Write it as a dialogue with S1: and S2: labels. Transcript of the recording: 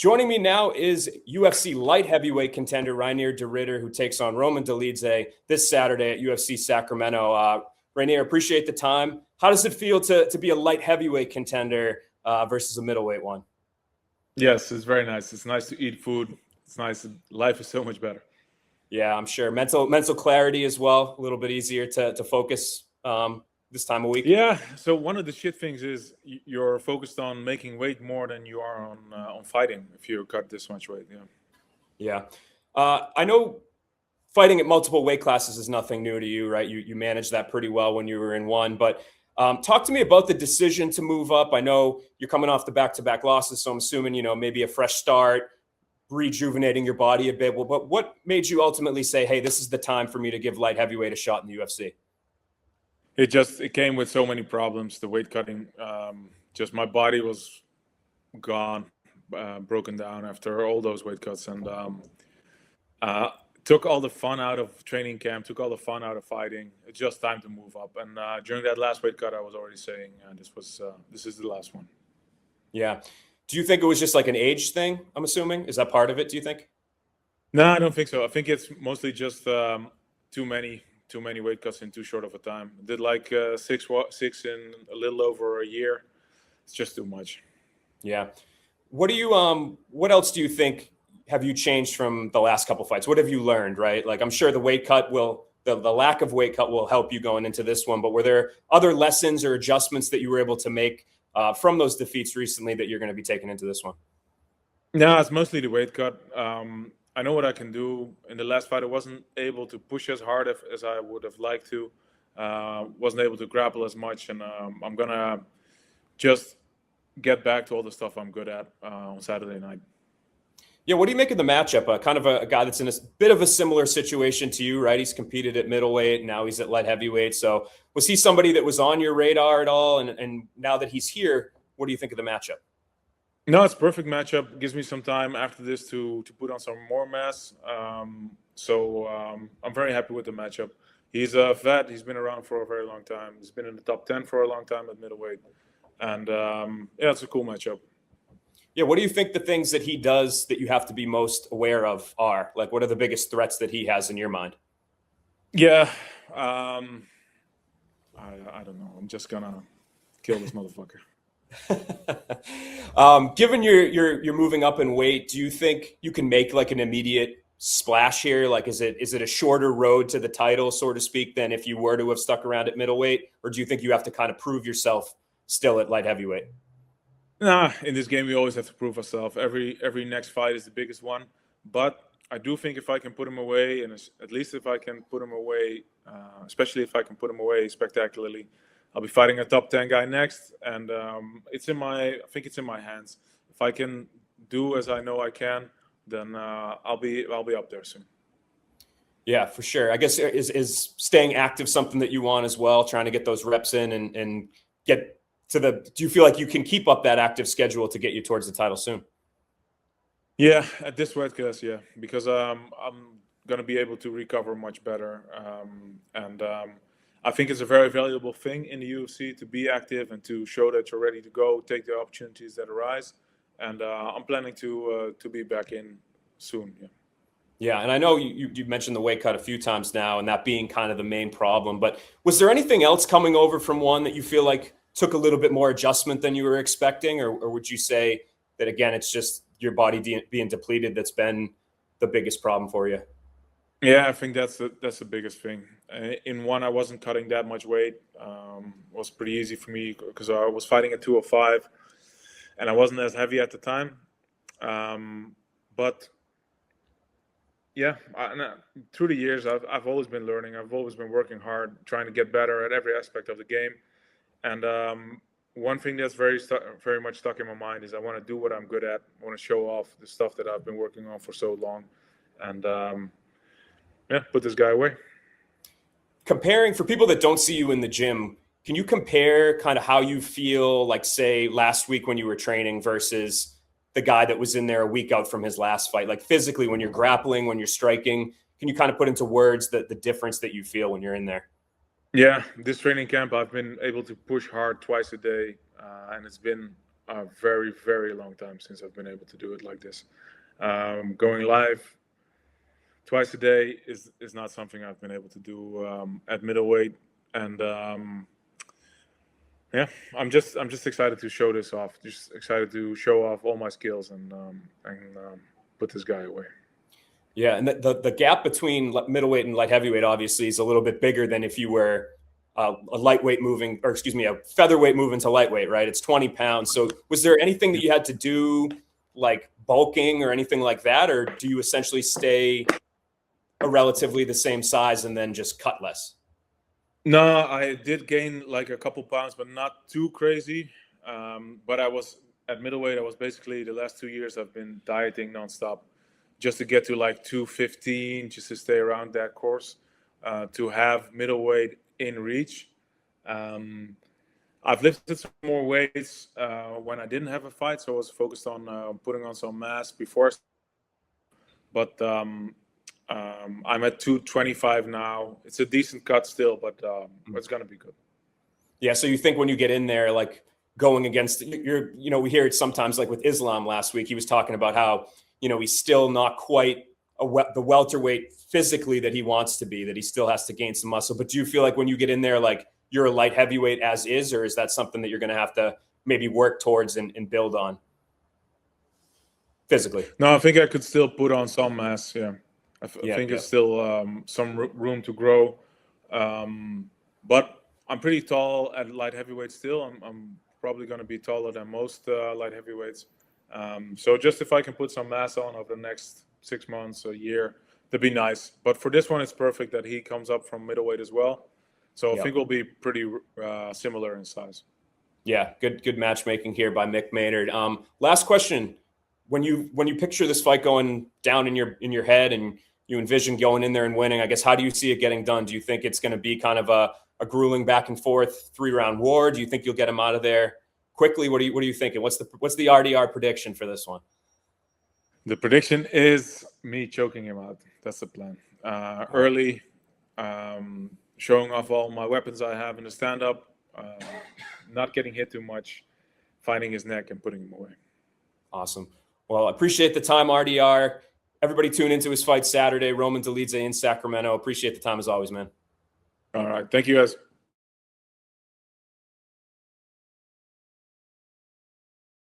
S1: Joining me now is UFC light heavyweight contender Reinier de Ridder, who takes on Roman Dolidze this Saturday at UFC Sacramento. Reinier, appreciate the time. How does it feel to be a light heavyweight contender versus a middleweight one?
S2: Yes, it's very nice. It's nice to eat food. It's nice. Life is so much better.
S1: Yeah, I'm sure. Mental clarity as well. A little bit easier to focus this time of week.
S2: Yeah. So one of the shit things is you're focused on making weight more than you are on fighting. If you cut this much weight,
S1: Yeah. I know fighting at multiple weight classes is nothing new to you, right? You managed that pretty well when you were in one. But talk to me about the decision to move up. I know you're coming off the back-to-back losses, so I'm assuming maybe a fresh start, rejuvenating your body a bit. Well, but what made you ultimately say, hey, this is the time for me to give light heavyweight a shot in the UFC?
S2: It came with so many problems. The weight cutting, just my body was gone, broken down after all those weight cuts, and took all the fun out of training camp, took all the fun out of fighting. It's just time to move up. And during that last weight cut, I was already saying this is the last one.
S1: Yeah. Do you think it was just like an age thing? I'm assuming, is that part of it? Do you think?
S2: No, I don't think so. I think it's mostly just too many weight cuts in too short of a time. I did like six in a little over a year. It's just too much.
S1: Yeah. What else do you think have you changed from the last couple fights? What have you learned, right? Like, I'm sure the weight cut the lack of weight cut will help you going into this one, but were there other lessons or adjustments that you were able to make from those defeats recently that you're going to be taking into this one?
S2: No, it's mostly the weight cut. I know what I can do. In the last fight, I wasn't able to push as hard as I would have liked to. Wasn't able to grapple as much, and I'm going to just get back to all the stuff I'm good at on Saturday night.
S1: Yeah, what do you make of the matchup? Kind of a guy that's in a bit of a similar situation to you, right? He's competed at middleweight, and now he's at light heavyweight. So was he somebody that was on your radar at all? And now that he's here, what do you think of the matchup?
S2: No, it's a perfect matchup. It gives me some time after this to put on some more mass. So I'm very happy with the matchup. He's a vet. He's been around for a very long time. He's been in the top 10 for a long time at middleweight. And it's a cool matchup.
S1: Yeah, what do you think the things that he does that you have to be most aware of are? Like, what are the biggest threats that he has in your mind?
S2: Yeah, I don't know. I'm just gonna kill this motherfucker.
S1: Given you're moving up in weight, do you think you can make like an immediate splash here? Like, is it a shorter road to the title, so to speak, than if you were to have stuck around at middleweight? Or do you think you have to kind of prove yourself still at light heavyweight?
S2: Nah, in this game we always have to prove ourselves. Every next fight is the biggest one. But I do think if I can put him away, and at least if I can put him away, especially if I can put him away spectacularly, I'll be fighting a top 10 guy next, and I think it's in my hands. If I can do as I know I can, then I'll be up there soon.
S1: Yeah, for sure. I guess is staying active something that you want as well, trying to get those reps in and get to do you feel like you can keep up that active schedule to get you towards the title soon?
S2: Yeah, at this weight class, yeah, because I'm going to be able to recover much better. And I think it's a very valuable thing in the UFC to be active and to show that you're ready to go, take the opportunities that arise. And I'm planning to be back in soon. Yeah.
S1: Yeah, and I know you mentioned the weight cut a few times now, and that being kind of the main problem. But was there anything else coming over from one that you feel like took a little bit more adjustment than you were expecting, or would you say that again it's just your body being depleted that's been the biggest problem for you?
S2: Yeah, I think that's the biggest thing. In one, I wasn't cutting that much weight. It was pretty easy for me because I was fighting at 205, and I wasn't as heavy at the time. But yeah, through the years, I've always been learning. I've always been working hard, trying to get better at every aspect of the game. And one thing that's very much stuck in my mind is I want to do what I'm good at. I want to show off the stuff that I've been working on for so long, and put this guy away.
S1: Comparing, for people that don't see you in the gym, can you compare kind of how you feel, like say last week when you were training versus the guy that was in there a week out from his last fight? Like physically, when you're grappling, when you're striking, can you kind of put into words the difference that you feel when you're in there?
S2: Yeah, this training camp, I've been able to push hard twice a day, and it's been a very, very long time since I've been able to do it like this. Going live twice a day is not something I've been able to do at middleweight, and yeah, I'm just excited to show this off. Just excited to show off all my skills and put this guy away.
S1: Yeah, and the gap between middleweight and light heavyweight obviously is a little bit bigger than if you were a lightweight moving, or excuse me, a featherweight moving to lightweight, right? It's 20 pounds. So was there anything that you had to do, like bulking or anything like that, or do you essentially stay a relatively the same size and then just cut less?
S2: No, I did gain like a couple pounds, but not too crazy. But I was at middleweight. I was basically the last 2 years I've been dieting nonstop, just to get to like 215, just to stay around that course, to have middleweight in reach. I've lifted some more weights when I didn't have a fight, so I was focused on putting on some mass before. But I'm at 225 now. It's a decent cut still, but it's going to be good.
S1: Yeah, so you think when you get in there, like going against, we hear it sometimes, like with Islam last week, he was talking about how, he's still not quite the welterweight physically that he wants to be, that he still has to gain some muscle. But do you feel like when you get in there, like you're a light heavyweight as is, or is that something that you're going to have to maybe work towards and build on physically?
S2: No, I think I could still put on some mass. Yeah, I think it's still some room to grow. But I'm pretty tall at light heavyweight still. I'm probably going to be taller than most light heavyweights. So just if I can put some mass on over the next 6 months, a year, that'd be nice. But for this one, it's perfect that he comes up from middleweight as well. So I think we'll be pretty similar in size.
S1: Yeah, good matchmaking here by Mick Maynard. Last question: when you picture this fight going down in your head and you envision going in there and winning, I guess, how do you see it getting done? Do you think it's going to be kind of a grueling back and forth 3-round war? Do you think you'll get him out of there quickly? What are you thinking? What's the RDR prediction for this one?
S2: The prediction is me choking him out. That's the plan. Early, showing off all my weapons I have in the stand-up, not getting hit too much, finding his neck and putting him away.
S1: Awesome. Well, I appreciate the time, RDR. Everybody tune into his fight Saturday. Roman Dolidze in Sacramento. Appreciate the time as always, man.
S2: All right. Thank you, guys.